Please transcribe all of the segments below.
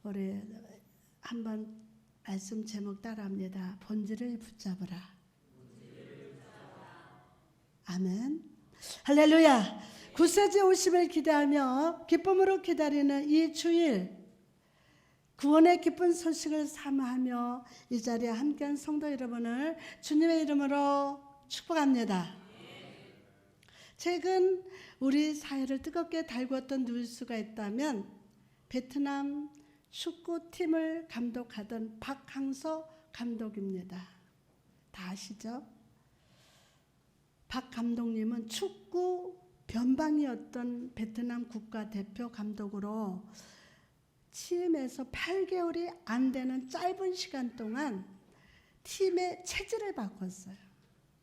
우리 한번 말씀 제목 따라합니다. 본질을 붙잡으라. 아멘. 할렐루야. 구세주 오심을 기대하며 기쁨으로 기다리는 이 주일, 구원의 기쁜 소식을 사모하며 이 자리에 함께한 성도 여러분을 주님의 이름으로 축복합니다. 최근 우리 사회를 뜨겁게 달구었던 뉴스가 있다면 베트남 축구팀을 감독하던 박항서 감독입니다. 다 아시죠? 박 감독님은 축구 변방이었던 베트남 국가대표 감독으로 취임해서 8개월이 안 되는 짧은 시간 동안 팀의 체질을 바꿨어요.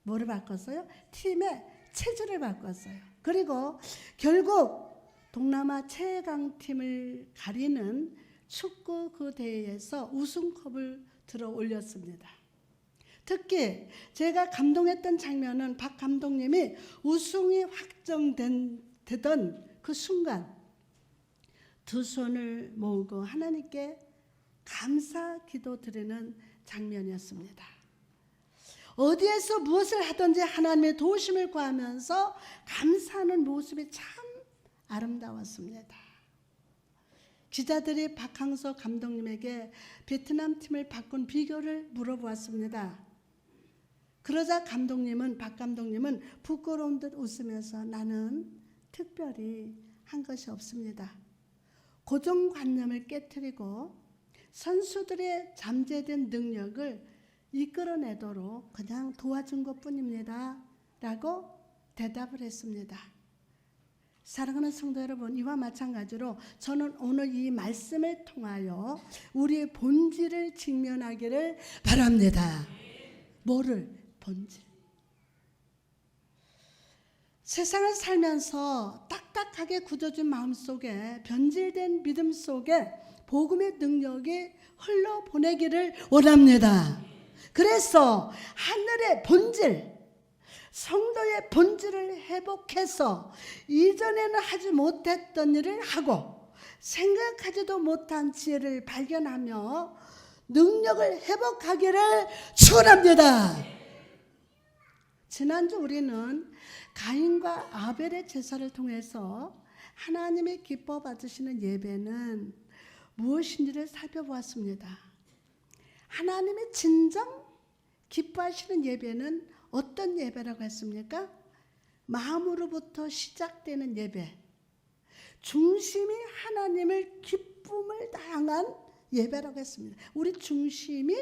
뭐를 바꿨어요? 팀의 체질을 바꿨어요. 그리고 결국 동남아 최강팀을 가리는 축구 그 대회에서 우승컵을 들어 올렸습니다. 특히 제가 감동했던 장면은 박 감독님이 우승이 확정되던 그 순간 두 손을 모으고 하나님께 감사 기도 드리는 장면이었습니다. 어디에서 무엇을 하든지 하나님의 도우심을 구하면서 감사하는 모습이 참 아름다웠습니다. 기자들이 박항서 감독님에게 베트남 팀을 바꾼 비결을 물어보았습니다. 그러자 박 감독님은 부끄러운 듯 웃으면서 나는 특별히 한 것이 없습니다. 고정관념을 깨트리고 선수들의 잠재된 능력을 이끌어내도록 그냥 도와준 것뿐입니다. 라고 대답을 했습니다. 사랑하는 성도 여러분, 이와 마찬가지로 저는 오늘 이 말씀을 통하여 우리의 본질을 직면하기를 바랍니다. 뭐를? 본질. 세상을 살면서 딱딱하게 굳어진 마음속에 변질된 믿음 속에 복음의 능력이 흘러보내기를 원합니다. 그래서 하늘의 본질, 성도의 본질을 회복해서 이전에는 하지 못했던 일을 하고 생각하지도 못한 지혜를 발견하며 능력을 회복하기를 축원합니다. 지난주 우리는 가인과 아벨의 제사를 통해서 하나님의 기뻐 받으시는 예배는 무엇인지를 살펴보았습니다. 하나님의 진정 기뻐하시는 예배는 어떤 예배라고 했습니까? 마음으로부터 시작되는 예배. 중심이 하나님을 기쁨을 향한 예배라고 했습니다. 우리 중심이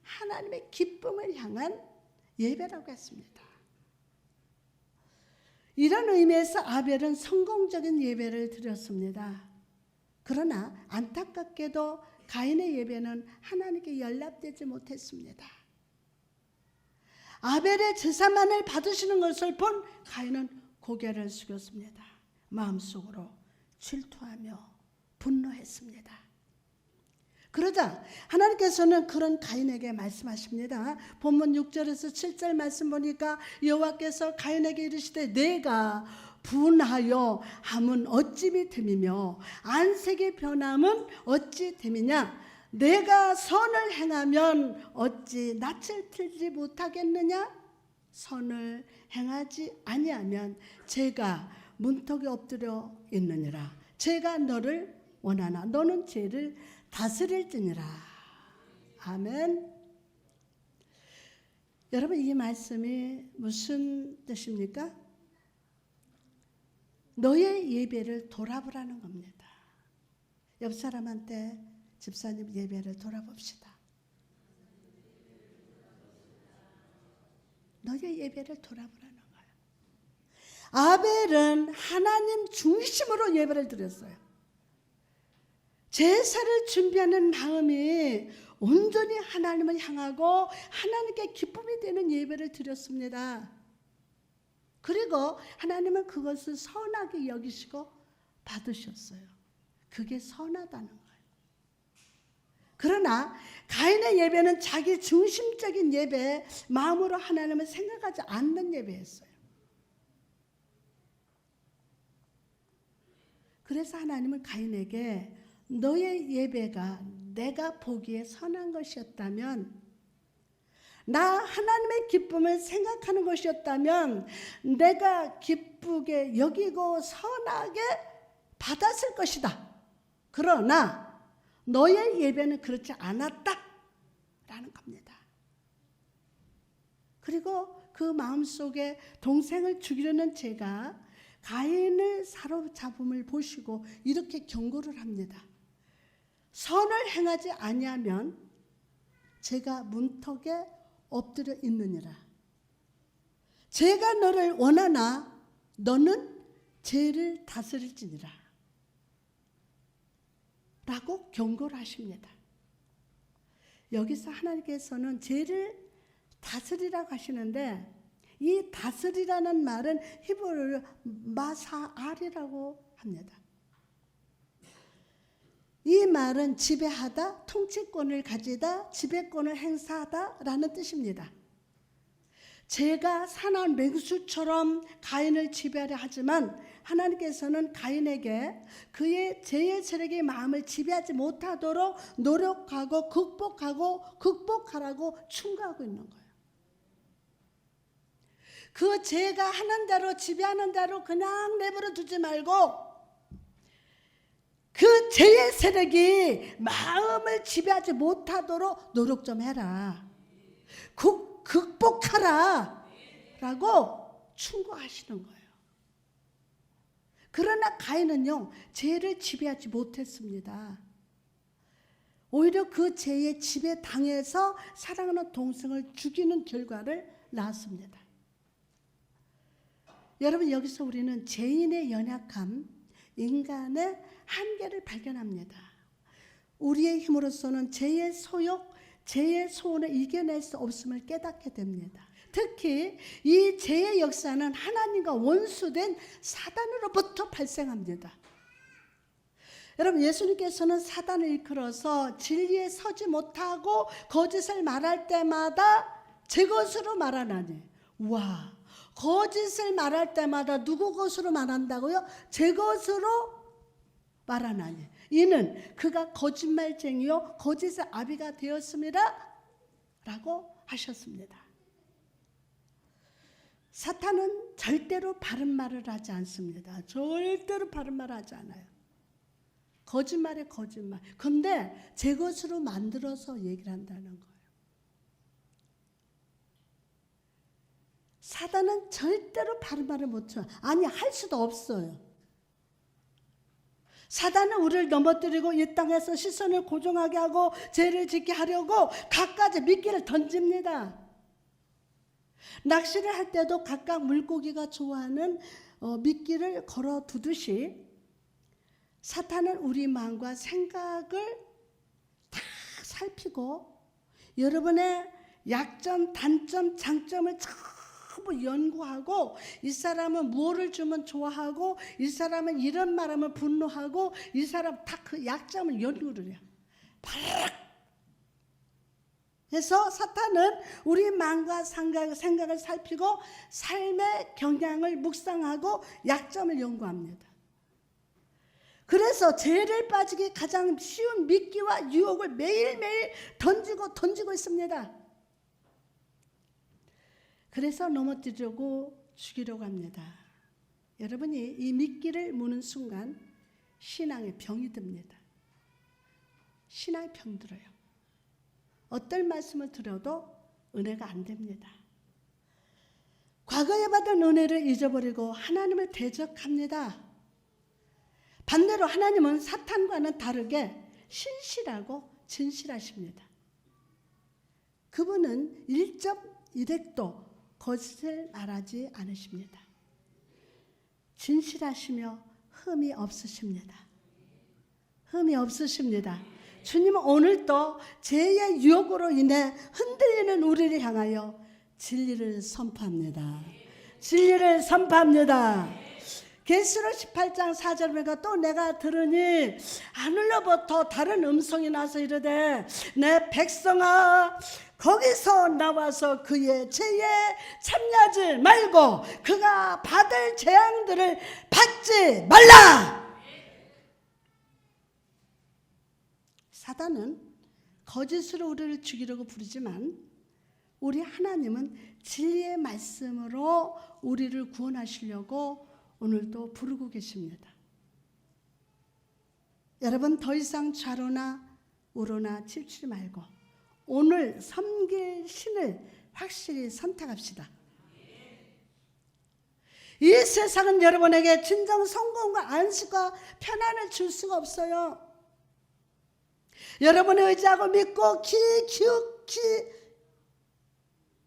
하나님의 기쁨을 향한 예배라고 했습니다. 이런 의미에서 아벨은 성공적인 예배를 드렸습니다. 그러나 안타깝게도 가인의 예배는 하나님께 연락되지 못했습니다. 아벨의 제사만을 받으시는 것을 본 가인은 고개를 숙였습니다. 마음속으로 질투하며 분노했습니다. 그러자 하나님께서는 그런 가인에게 말씀하십니다. 본문 6절에서 7절 말씀 보니까 여호와께서 가인에게 이르시되 내가 분하여 함은 어찌 믿음이며 안색이 변함은 어찌 됨이냐. 내가 선을 행하면 어찌 낯을 틀지 못하겠느냐. 선을 행하지 아니하면 죄가 문턱에 엎드려 있느니라. 죄가 너를 원하나 너는 죄를 다스릴지니라. 아멘. 여러분, 이 말씀이 무슨 뜻입니까? 너의 예배를 돌아보라는 겁니다. 옆 사람한테 집사님 예배를 돌아봅시다. 너의 예배를 돌아보라는 거예요. 아벨은 하나님 중심으로 예배를 드렸어요. 제사를 준비하는 마음이 온전히 하나님을 향하고 하나님께 기쁨이 되는 예배를 드렸습니다. 그리고 하나님은 그것을 선하게 여기시고 받으셨어요. 그게 선하다는 거예요. 그러나 가인의 예배는 자기 중심적인 예배, 마음으로 하나님을 생각하지 않는 예배였어요. 그래서 하나님은 가인에게 너의 예배가 내가 보기에 선한 것이었다면, 나 하나님의 기쁨을 생각하는 것이었다면 내가 기쁘게 여기고 선하게 받았을 것이다. 그러나 너의 예배는 그렇지 않았다 라는 겁니다. 그리고 그 마음속에 동생을 죽이려는 죄가 가인을 사로잡음을 보시고 이렇게 경고를 합니다. 선을 행하지 아니하면 제가 문턱에 엎드려 있느니라. 제가 너를 원하나 너는 죄를 다스릴지니라 라고 경고를 하십니다. 여기서 하나님께서는 죄를 다스리라고 하시는데, 이 다스리라는 말은 히브리어로 마사알이라고 합니다. 이 말은 지배하다, 통치권을 가지다, 지배권을 행사하다 라는 뜻입니다. 죄가 산한 맹수처럼 가인을 지배하려 하지만 하나님께서는 가인에게 그의 죄의 세력이 마음을 지배하지 못하도록 노력하고 극복하라고 충고하고 있는 거예요. 그 죄가 하는 대로, 지배하는 대로 그냥 내버려 두지 말고 그 죄의 세력이 마음을 지배하지 못하도록 노력 좀 해라. 극복하라 라고 충고하시는 거예요. 그러나 가인은요, 죄를 지배하지 못했습니다. 오히려 그 죄의 지배 당해서 사랑하는 동생을 죽이는 결과를 낳았습니다. 여러분, 여기서 우리는 죄인의 연약함, 인간의 한계를 발견합니다. 우리의 힘으로서는 죄의 소욕, 죄의 소원을 이겨낼 수 없음을 깨닫게 됩니다. 특히 이 죄의 역사는 하나님과 원수된 사단으로부터 발생합니다. 여러분, 예수님께서는 사단을 이끌어서 진리에 서지 못하고 거짓을 말할 때마다 제 것으로 말하나니, 와, 거짓을 말할 때마다 누구 것으로 말한다고요? 제 것으로 말하나니 이는 그가 거짓말쟁이요 거짓의 아비가 되었습니다 라고 하셨습니다. 사탄은 절대로 바른 말을 하지 않습니다. 절대로 바른 말을 하지 않아요. 거짓말에 거짓말. 근데 제 것으로 만들어서 얘기를 한다는 거예요. 사단은 절대로 바른 말을 못해요. 아니, 할 수도 없어요. 사단은 우리를 넘어뜨리고 이 땅에서 시선을 고정하게 하고 죄를 짓게 하려고 갖가지 미끼를 던집니다. 낚시를 할 때도 각각 물고기가 좋아하는 미끼를 걸어두듯이 사탄은 우리 마음과 생각을 다 살피고 여러분의 약점, 단점, 장점을 전부 연구하고, 이 사람은 무엇을 주면 좋아하고, 이 사람은 이런 말하면 분노하고, 이 사람 다 그 약점을 연구를 해요. 그래서 사탄은 우리 마음과 생각을 살피고 삶의 경향을 묵상하고 약점을 연구합니다. 그래서 죄를 빠지기 가장 쉬운 미끼와 유혹을 매일매일 던지고 있습니다. 그래서 넘어뜨리려고 죽이려고 합니다. 여러분이 이 미끼를 무는 순간 신앙의 병이 듭니다. 신앙의 병 들어요. 어떤 말씀을 들어도 은혜가 안 됩니다. 과거에 받은 은혜를 잊어버리고 하나님을 대적합니다. 반대로 하나님은 사탄과는 다르게 신실하고 진실하십니다. 그분은 1.1핵도 거짓을 말하지 않으십니다. 진실하시며 흠이 없으십니다. 흠이 없으십니다. 주님은 오늘도 죄의 유혹으로 인해 흔들리는 우리를 향하여 진리를 선포합니다. 진리를 선포합니다. 계시록 18장 4절에 보니까 또 내가 들으니 하늘로부터 다른 음성이 나서 이르되 내 백성아 거기서 나와서 그의 죄에 참여하지 말고 그가 받을 재앙들을 받지 말라. 사단은 거짓으로 우리를 죽이려고 부르지만 우리 하나님은 진리의 말씀으로 우리를 구원하시려고 오늘도 부르고 계십니다. 여러분, 더 이상 좌로나 우로나 치우치지 말고 오늘 섬길 신을 확실히 선택합시다. 이 세상은 여러분에게 진정 성공과 안식과 편안을 줄 수가 없어요. 여러분이 의지하고 믿고 귀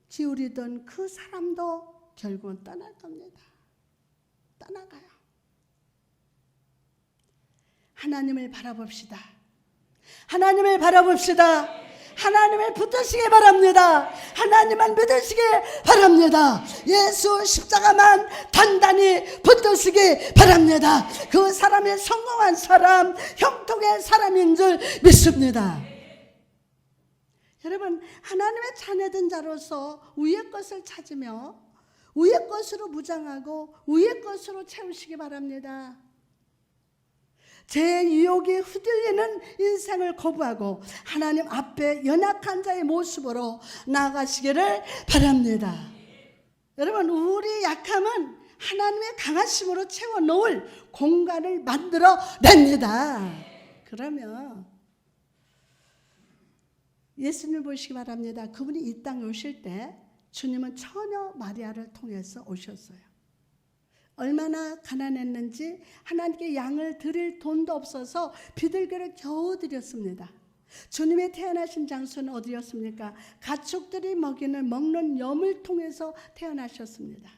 기울이던 그 사람도 결국은 떠날 겁니다. 떠나가요. 하나님을 바라봅시다. 하나님을 바라봅시다. 하나님을 붙드시기 바랍니다. 하나님만 믿으시기 바랍니다. 예수 십자가만 단단히 붙드시기 바랍니다. 그 사람이 성공한 사람, 형통의 사람인 줄 믿습니다. 여러분, 하나님의 자녀된 자로서 위의 것을 찾으며 위의 것으로 무장하고 위의 것으로 채우시기 바랍니다. 제 유혹에 휘둘리는 인생을 거부하고 하나님 앞에 연약한 자의 모습으로 나아가시기를 바랍니다. 여러분, 우리 약함은 하나님의 강하심으로 채워놓을 공간을 만들어 냅니다. 그러면 예수님을 보시기 바랍니다. 그분이 이 땅에 오실 때 주님은 처녀 마리아를 통해서 오셨어요. 얼마나 가난했는지 하나님께 양을 드릴 돈도 없어서 비둘기를 겨우 드렸습니다. 주님이 태어나신 장소는 어디였습니까? 가축들이 먹는 염을 통해서 태어나셨습니다.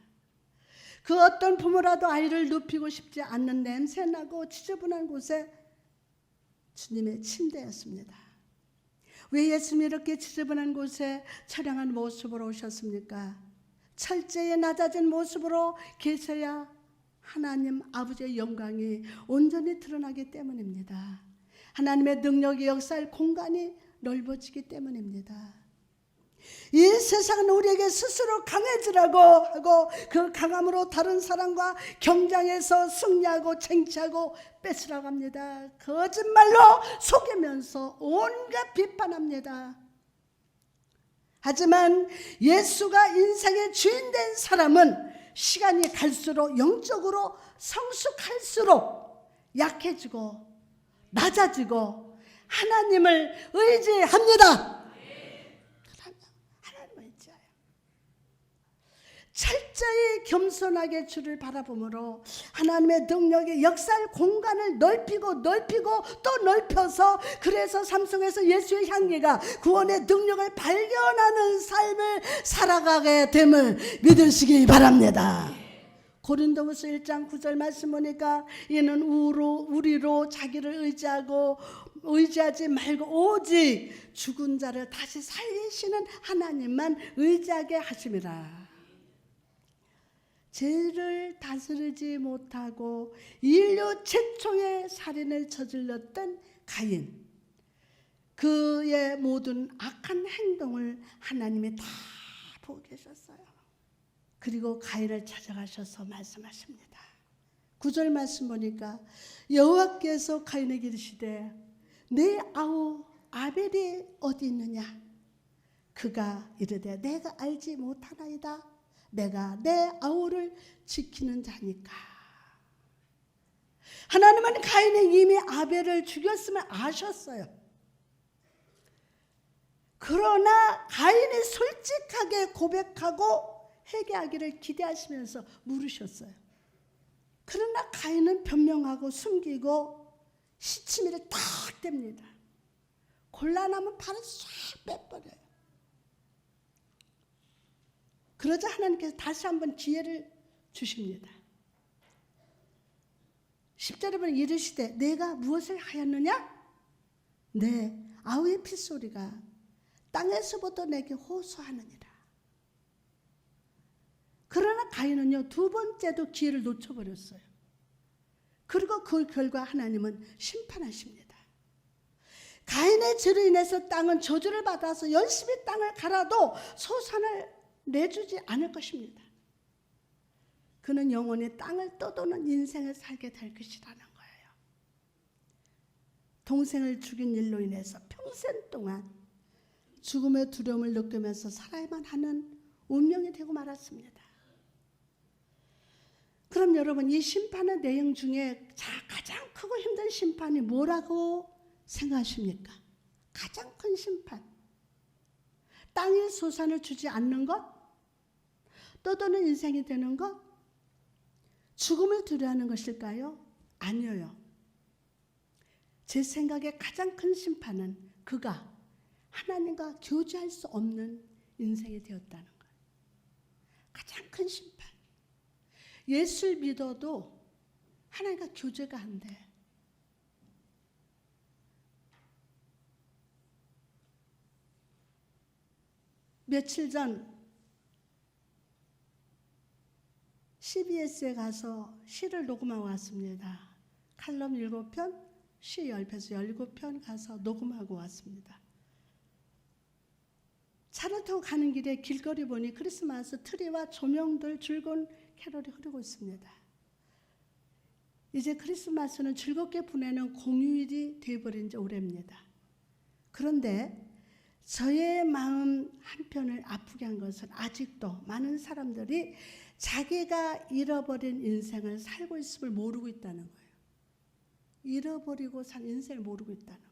그 어떤 부모라도 아이를 눕히고 싶지 않는 냄새나고 지저분한 곳에 주님의 침대였습니다. 왜 예수님이 이렇게 지저분한 곳에 처량한 모습으로 오셨습니까? 철저히 낮아진 모습으로 계셔야 하나님 아버지의 영광이 온전히 드러나기 때문입니다. 하나님의 능력이 역사할 공간이 넓어지기 때문입니다. 이 세상은 우리에게 스스로 강해지라고 하고 그 강함으로 다른 사람과 경쟁해서 승리하고 쟁취하고 뺏으라고 합니다. 거짓말로 속이면서 온갖 비판합니다. 하지만 예수가 인생의 주인 된 사람은 시간이 갈수록 영적으로 성숙할수록 약해지고 낮아지고 하나님을 의지합니다. 하나님을 의지해요. 철저히 겸손하게 주를 바라보므로 하나님의 능력이 역사할 공간을 넓히고 또 넓혀서 그래서 삶 속에서 예수의 향기가 구원의 능력을 발견하는 삶을 살아가게 됨을 믿으시기 바랍니다. 고린도후서 1장 9절 말씀 보니까 이는 우리로 자기를 의지하지 말고 오직 죽은 자를 다시 살리시는 하나님만 의지하게 하심이라. 죄를 다스리지 못하고 인류 최초의 살인을 저질렀던 가인, 그의 모든 악한 행동을 하나님이 다 보고 계셨어요. 그리고 가인을 찾아가셔서 말씀하십니다. 9절 말씀 보니까 여호와께서 가인에게 이르시되 내 아우 아벨이 어디 있느냐? 그가 이르되 내가 알지 못하나이다. 내가 내 아우를 지키는 자니까. 하나님은 가인이 이미 아벨을 죽였음을 아셨어요. 그러나 가인이 솔직하게 고백하고 회개하기를 기대하시면서 물으셨어요. 그러나 가인은 변명하고 숨기고 시치미를 탁 뗍니다. 곤란하면 바로 싹 빼버려요. 그러자 하나님께서 다시 한번 기회를 주십니다. 10절에 보면 이르시되 내가 무엇을 하였느냐? 내 아우의 핏소리가 땅에서부터 내게 호소하느니라. 그러나 가인은요, 두 번째도 기회를 놓쳐버렸어요. 그리고 그 결과 하나님은 심판하십니다. 가인의 죄로 인해서 땅은 저주를 받아서 열심히 땅을 갈아도 소산을 내주지 않을 것입니다. 그는 영원히 땅을 떠도는 인생을 살게 될 것이라는 거예요. 동생을 죽인 일로 인해서 평생 동안 죽음의 두려움을 느끼면서 살아야만 하는 운명이 되고 말았습니다. 그럼 여러분, 이 심판의 내용 중에 가장 크고 힘든 심판이 뭐라고 생각하십니까? 가장 큰 심판. 땅의 소산을 주지 않는 것? 떠도는 인생이 되는 것? 죽음을 두려워하는 것일까요? 아니에요. 제 생각에 가장 큰 심판은 그가 하나님과 교제할 수 없는 인생이 되었다는 거예요. 가장 큰 심판. 예수를 믿어도 하나님과 교제가 안 돼. 며칠 전 CBS에 가서 시를 녹음하고 왔습니다. 칼럼 7편, 시 10편에서 17편 가서 녹음하고 왔습니다. 차를 타고 가는 길에 길거리 보니 크리스마스 트리와 조명들 즐거운 캐럴이 흐르고 있습니다. 이제 크리스마스는 즐겁게 보내는 공휴일이 되어버린 지 오래입니다. 그런데 저의 마음 한편을 아프게 한 것은 아직도 많은 사람들이 자기가 잃어버린 인생을 살고 있음을 모르고 있다는 거예요. 잃어버리고 산 인생을 모르고 있다는 거예요.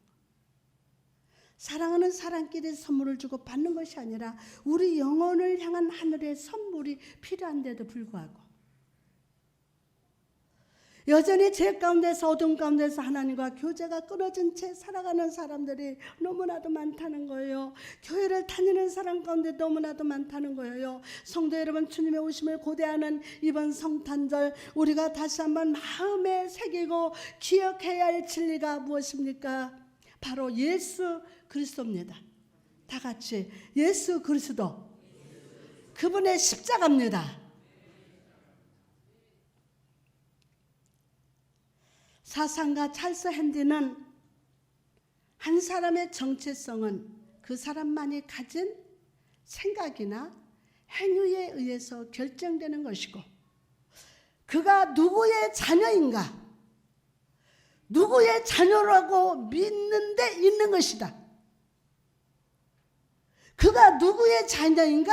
사랑하는 사람끼리 선물을 주고 받는 것이 아니라 우리 영혼을 향한 하늘의 선물이 필요한데도 불구하고 여전히 죄 가운데서 어둠 가운데서 하나님과 교제가 끊어진 채 살아가는 사람들이 너무나도 많다는 거예요. 교회를 다니는 사람 가운데 너무나도 많다는 거예요. 성도 여러분, 주님의 오심을 고대하는 이번 성탄절, 우리가 다시 한번 마음에 새기고 기억해야 할 진리가 무엇입니까? 바로 예수 그리스도입니다. 다 같이 예수 그리스도, 그분의 십자가입니다. 사상가 찰스 핸디는 한 사람의 정체성은 그 사람만이 가진 생각이나 행위에 의해서 결정되는 것이고, 그가 누구의 자녀인가, 누구의 자녀라고 믿는 데 있는 것이다. 그가 누구의 자녀인가,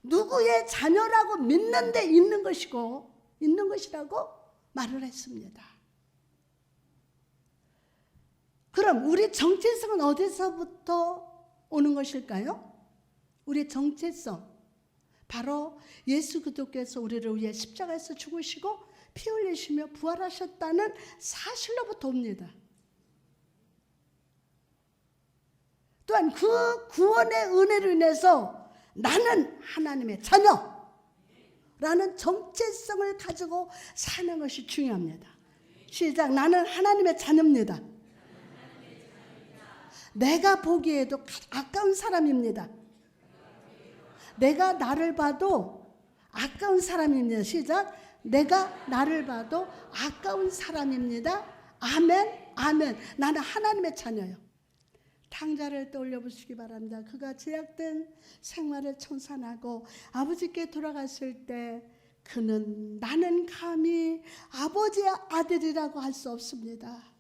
누구의 자녀라고 믿는 데 있는 것이고, 있는 것이라고 말을 했습니다. 그럼 우리 정체성은 어디서부터 오는 것일까요? 우리의 정체성, 바로 예수 그리스도께서 우리를 위해 십자가에서 죽으시고 피 흘리시며 부활하셨다는 사실로부터 옵니다. 또한 그 구원의 은혜로 인해서 나는 하나님의 자녀라는 정체성을 가지고 사는 것이 중요합니다. 시작. 나는 하나님의 자녀입니다. 내가 보기에도 아까운 사람입니다. 내가 나를 봐도 아까운 사람입니다. 시작. 내가 나를 봐도 아까운 사람입니다. 아멘, 아멘. 나는 하나님의 자녀요. 탕자를 떠올려 보시기 바랍니다. 그가 제약된 생활을 청산하고 아버지께 돌아갔을 때 그는 나는 감히 아버지의 아들이라고 할 수 없습니다.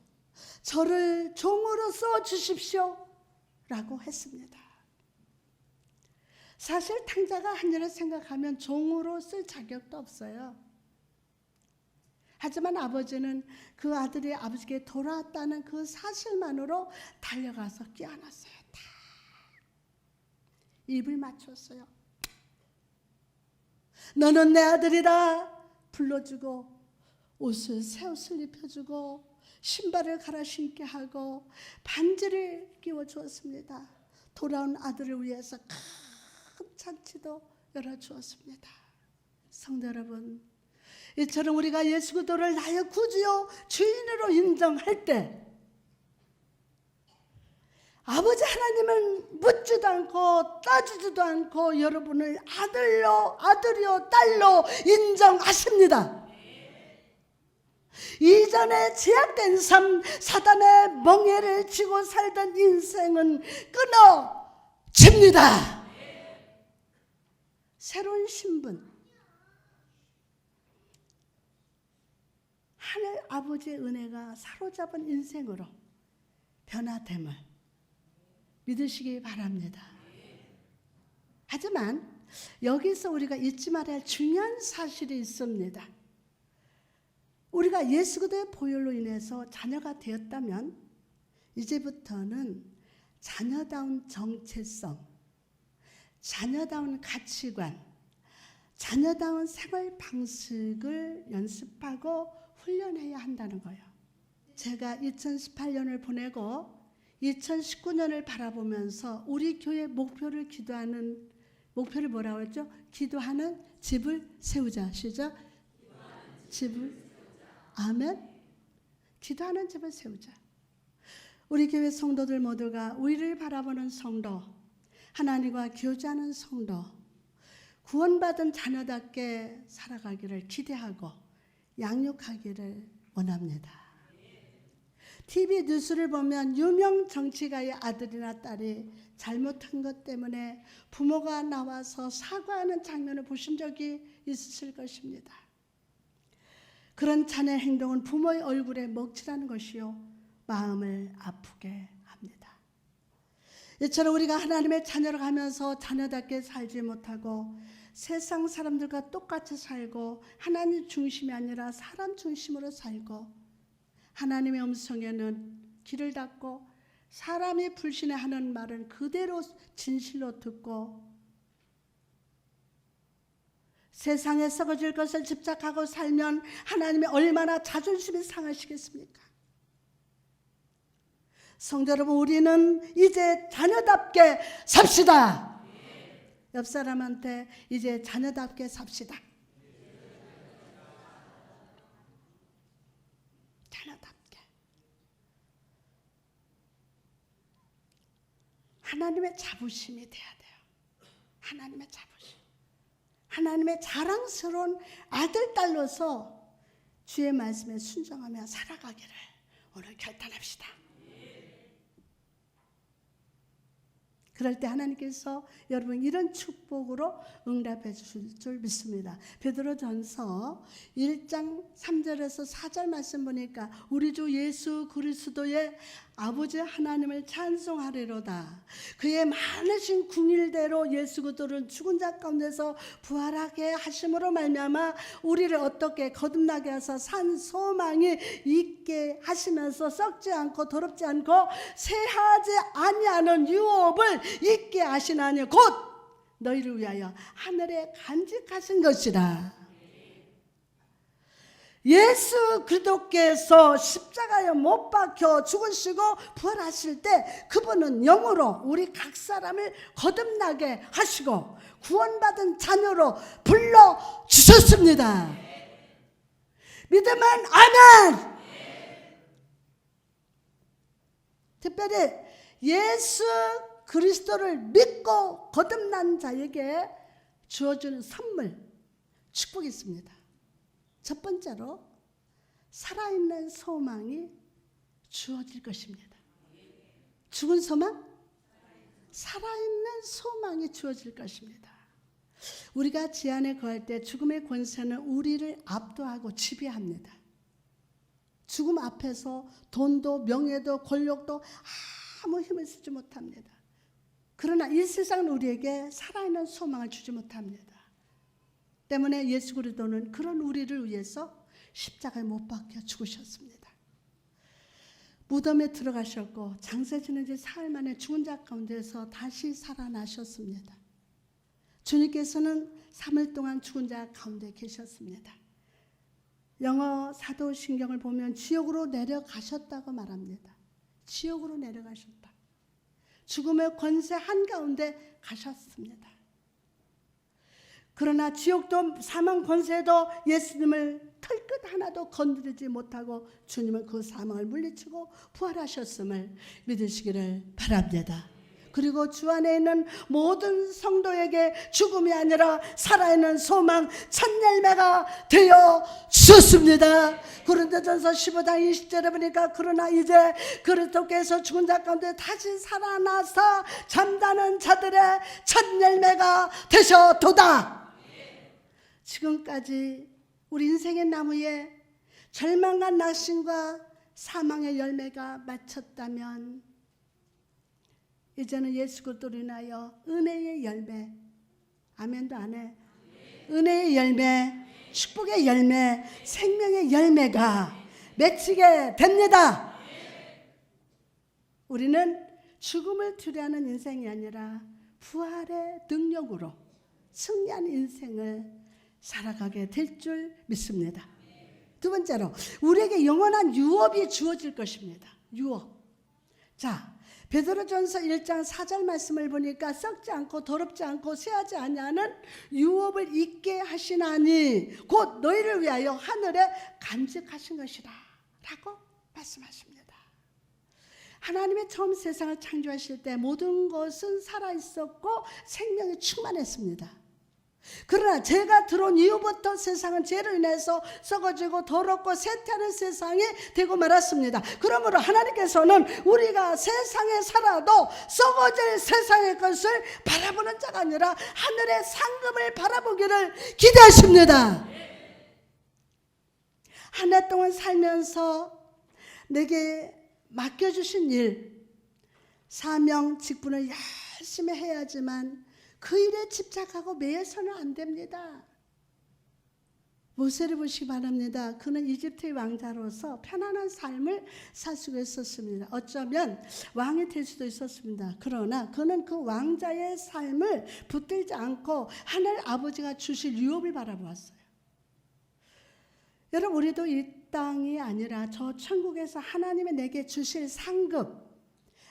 저를 종으로 써 주십시오 라고 했습니다. 사실 탕자가 한 일을 생각하면 종으로 쓸 자격도 없어요. 하지만 아버지는 그 아들이 아버지께 돌아왔다는 그 사실만으로 달려가서 껴안았어요. 다 입을 맞췄어요. 너는 내 아들이다 불러주고 옷을 새 옷을 입혀주고 신발을 갈아 신게 하고 반지를 끼워주었습니다. 돌아온 아들을 위해서 큰 잔치도 열어주었습니다. 성도 여러분, 이처럼 우리가 예수 그리스도를 나의 구주요 주인으로 인정할 때 아버지 하나님은 묻지도 않고 따지지도 않고 여러분을 아들이요 딸로 인정하십니다. 이전에 제약된 삶, 사단의 멍에를 쥐고 살던 인생은 끊어집니다. 새로운 신분, 하늘 아버지의 은혜가 사로잡은 인생으로 변화됨을 믿으시기 바랍니다. 하지만 여기서 우리가 잊지 말아야 할 중요한 사실이 있습니다. 우리가 예수 그리스도의 보혈로 인해서 자녀가 되었다면 이제부터는 자녀다운 정체성, 자녀다운 가치관, 자녀다운 생활 방식을 연습하고 훈련해야 한다는 거예요. 제가 2018년을 보내고 2019년을 바라보면서 우리 교회 목표를 뭐라고 했죠? 기도하는 집을 세우자. 시작. 집을. 아멘. 기도하는 집을 세우자. 우리 교회 성도들 모두가 우리를 바라보는 성도, 하나님과 교제하는 성도, 구원받은 자녀답게 살아가기를 기대하고 양육하기를 원합니다. TV 뉴스를 보면 유명 정치가의 아들이나 딸이 잘못한 것 때문에 부모가 나와서 사과하는 장면을 보신 적이 있으실 것입니다. 그런 자녀의 행동은 부모의 얼굴에 먹칠하는 것이요 마음을 아프게 합니다. 이처럼 우리가 하나님의 자녀로 가면서 자녀답게 살지 못하고 세상 사람들과 똑같이 살고 하나님 중심이 아니라 사람 중심으로 살고 하나님의 음성에는 귀를 닫고 사람이 불신하는 말은 그대로 진실로 듣고 세상에 썩어질 것을 집착하고 살면 하나님이 얼마나 자존심이 상하시겠습니까? 성도 여러분, 우리는 이제 자녀답게 삽시다. 옆 사람한테 이제 자녀답게 삽시다. 자녀답게. 하나님의 자부심이 돼야 돼요. 하나님의 자부심. 하나님의 자랑스러운 아들, 딸로서 주의 말씀에 순종하며 살아가기를 오늘 결단합시다. 그럴 때 하나님께서 여러분 이런 축복으로 응답해 주실 줄 믿습니다. 베드로전서 1장 3절에서 4절 말씀 보니까 우리 주 예수 그리스도의 아버지 하나님을 찬송하리로다. 그의 많으신 궁일대로 예수 그리스도를 죽은 자 가운데서 부활하게 하심으로 말미암아 우리를 어떻게 거듭나게 하사 산 소망이 있게 하시면서 썩지 않고 더럽지 않고 새하지 아니하는 유업을 있게 하시나니 곧 너희를 위하여 하늘에 간직하신 것이라. 예수 그리스도께서 십자가에 못 박혀 죽으시고 부활하실 때 그분은 영으로 우리 각 사람을 거듭나게 하시고 구원받은 자녀로 불러주셨습니다. 믿으면 아멘. 특별히 예수 그리스도를 믿고 거듭난 자에게 주어주는 선물, 축복이 있습니다. 첫 번째로 살아있는 소망이 주어질 것입니다. 죽은 소망? 살아있는 소망이 주어질 것입니다. 우리가 지안에 거할 때 죽음의 권세는 우리를 압도하고 지배합니다. 죽음 앞에서 돈도 명예도 권력도 아무 힘을 쓰지 못합니다. 그러나 이 세상은 우리에게 살아있는 소망을 주지 못합니다. 때문에 예수 그리스도는 그런 우리를 위해서 십자가에 못 박혀 죽으셨습니다. 무덤에 들어가셨고 장사 지낸 지 사흘 만에 죽은 자 가운데서 다시 살아나셨습니다. 주님께서는 3일 동안 죽은 자 가운데 계셨습니다. 영어 사도신경을 보면 지옥으로 내려가셨다고 말합니다. 지옥으로 내려가셨다. 죽음의 권세 한가운데 가셨습니다. 그러나 지옥도 사망 권세도 예수님을 털끝 하나도 건드리지 못하고 주님은 그 사망을 물리치고 부활하셨음을 믿으시기를 바랍니다. 그리고 주 안에 있는 모든 성도에게 죽음이 아니라 살아있는 소망 첫 열매가 되어 주셨습니다. 고린도전서 15장 20절에 보니까 그러나 이제 그리스도께서 죽은 자 가운데 다시 살아나서 잠자는 자들의 첫 열매가 되셨도다. 지금까지 우리 인생의 나무에 절망과 낙심과 사망의 열매가 맺혔다면 이제는 예수 그리스도로 인하여 은혜의 열매, 아멘도 안 해. 은혜의 열매, 축복의 열매, 생명의 열매가 맺히게 됩니다. 우리는 죽음을 두려워하는 인생이 아니라 부활의 능력으로 승리한 인생을 살아가게 될 줄 믿습니다. 두 번째로 우리에게 영원한 유업이 주어질 것입니다. 유업. 자, 베드로전서 1장 4절 말씀을 보니까 썩지 않고 더럽지 않고 쇠하지 아니하는 유업을 있게 하시나니 곧 너희를 위하여 하늘에 간직하신 것이라 라고 말씀하십니다. 하나님의 처음 세상을 창조하실 때 모든 것은 살아있었고 생명이 충만했습니다. 그러나 죄가 들어온 이후부터 세상은 죄로 인해서 썩어지고 더럽고 쇠퇴하는 세상이 되고 말았습니다. 그러므로 하나님께서는 우리가 세상에 살아도 썩어질 세상의 것을 바라보는 자가 아니라 하늘의 상급을 바라보기를 기대하십니다. 한 해 동안 살면서 내게 맡겨주신 일, 사명, 직분을 열심히 해야지만 그 일에 집착하고 매여서는 안 됩니다. 모세를 보시기 바랍니다. 그는 이집트의 왕자로서 편안한 삶을 살 수가 있었습니다. 어쩌면 왕이 될 수도 있었습니다. 그러나 그는 그 왕자의 삶을 붙들지 않고 하늘 아버지가 주실 유업을 바라보았어요. 여러분, 우리도 이 땅이 아니라 저 천국에서 하나님이 내게 주실 상급,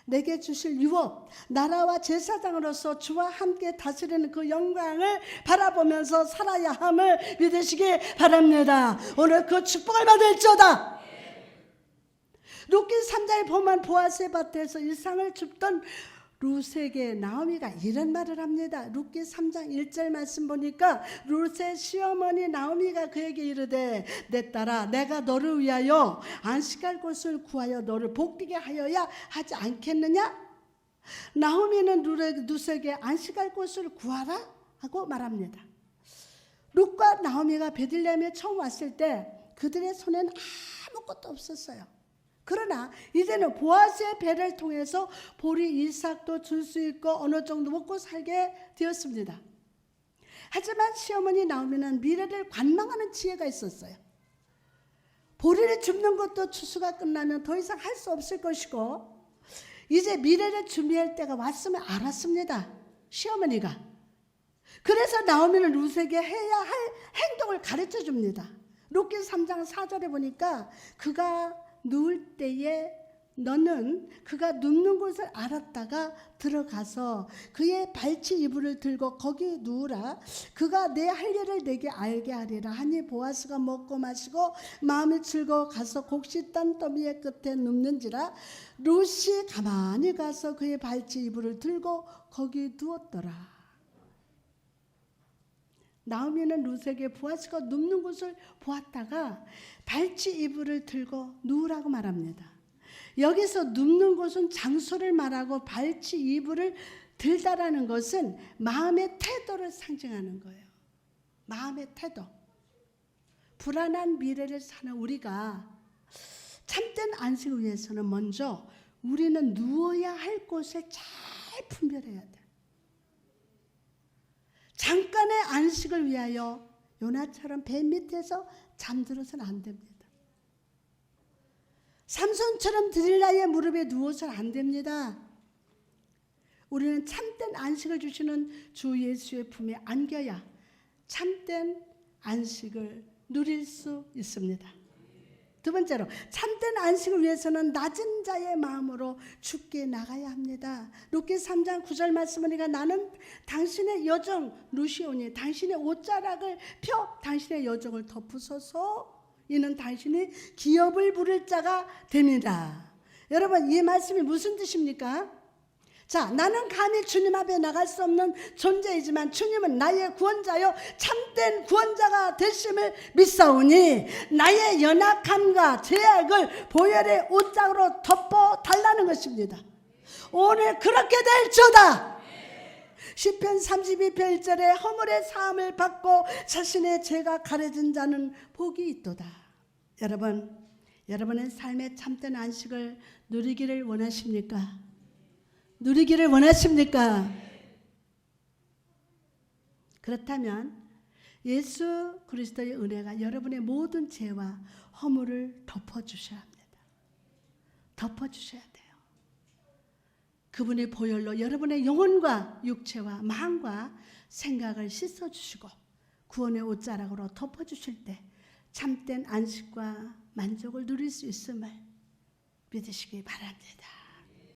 내게 주실 유업, 나라와 제사장으로서 주와 함께 다스리는 그 영광을 바라보면서 살아야 함을 믿으시기 바랍니다. 오늘 그 축복을 받을지어다. 룻기 3장에 보면 보아스의 밭에서 일상을 줍던 룻에게 나오미가 이런 말을 합니다. 룻기 3장 1절 말씀 보니까 룻의 시어머니 나오미가 그에게 이르되 내 딸아 내가 너를 위하여 안식할 곳을 구하여 너를 복되게 하여야 하지 않겠느냐? 나오미는 룻에게 안식할 곳을 구하라 하고 말합니다. 룻과 나오미가 베들레헴에 처음 왔을 때 그들의 손에는 아무것도 없었어요. 그러나 이제는 보아스의 배를 통해서 보리 이삭도 줄 수 있고 어느 정도 먹고 살게 되었습니다. 하지만 시어머니 나오미는 미래를 관망하는 지혜가 있었어요. 보리를 줍는 것도 추수가 끝나면 더 이상 할 수 없을 것이고 이제 미래를 준비할 때가 왔음을 알았습니다. 시어머니가. 그래서 나오미는 룻에게 해야 할 행동을 가르쳐 줍니다. 룻기 3장 4절에 보니까 그가 누울 때에 너는 그가 눕는 곳을 알았다가 들어가서 그의 발치 이불을 들고 거기 누우라. 그가 내 할 일을 내게 알게 하리라 하니 보아스가 먹고 마시고 마음이 즐거워 가서 곡식 딴 더미의 끝에 눕는지라. 룻이 가만히 가서 그의 발치 이불을 들고 거기 누웠더라. 나오미는 룻에게 보아스가 눕는 곳을 보았다가 발치 이불을 들고 누우라고 말합니다. 여기서 눕는 곳은 장소를 말하고 발치 이불을 들다라는 것은 마음의 태도를 상징하는 거예요. 마음의 태도. 불안한 미래를 사는 우리가 참된 안식을 위해서는 먼저 우리는 누워야 할 곳을 잘 분별해야 돼. 잠깐의 안식을 위하여 요나처럼 배 밑에서 잠들어서는 안 됩니다. 삼손처럼 드릴라의 무릎에 누워서는 안 됩니다. 우리는 참된 안식을 주시는 주 예수의 품에 안겨야 참된 안식을 누릴 수 있습니다. 두 번째로 참된 안식을 위해서는 낮은 자의 마음으로 주께 나가야 합니다. 룻기 3장 9절 말씀하니까 나는 당신의 여정 루시오니 당신의 옷자락을 펴 당신의 여정을 덮으소서. 이는 당신이 기업을 부를 자가 됩니다. 여러분, 이 말씀이 무슨 뜻입니까? 자, 나는 감히 주님 앞에 나갈 수 없는 존재이지만 주님은 나의 구원자요 참된 구원자가 되심을 믿사오니 나의 연약함과 죄악을 보혈의 옷장으로 덮어 달라는 것입니다. 오늘 그렇게 될지어다. 시편 32편 1절에 허물의 사함을 받고 자신의 죄가 가려진 자는 복이 있도다. 여러분, 여러분은 삶의 참된 안식을 누리기를 원하십니까? 누리기를 원하십니까? 그렇다면 예수 그리스도의 은혜가 여러분의 모든 죄와 허물을 덮어주셔야 합니다. 덮어주셔야 돼요. 그분의 보혈로 여러분의 영혼과 육체와 마음과 생각을 씻어주시고 구원의 옷자락으로 덮어주실 때 참된 안식과 만족을 누릴 수 있음을 믿으시기 바랍니다.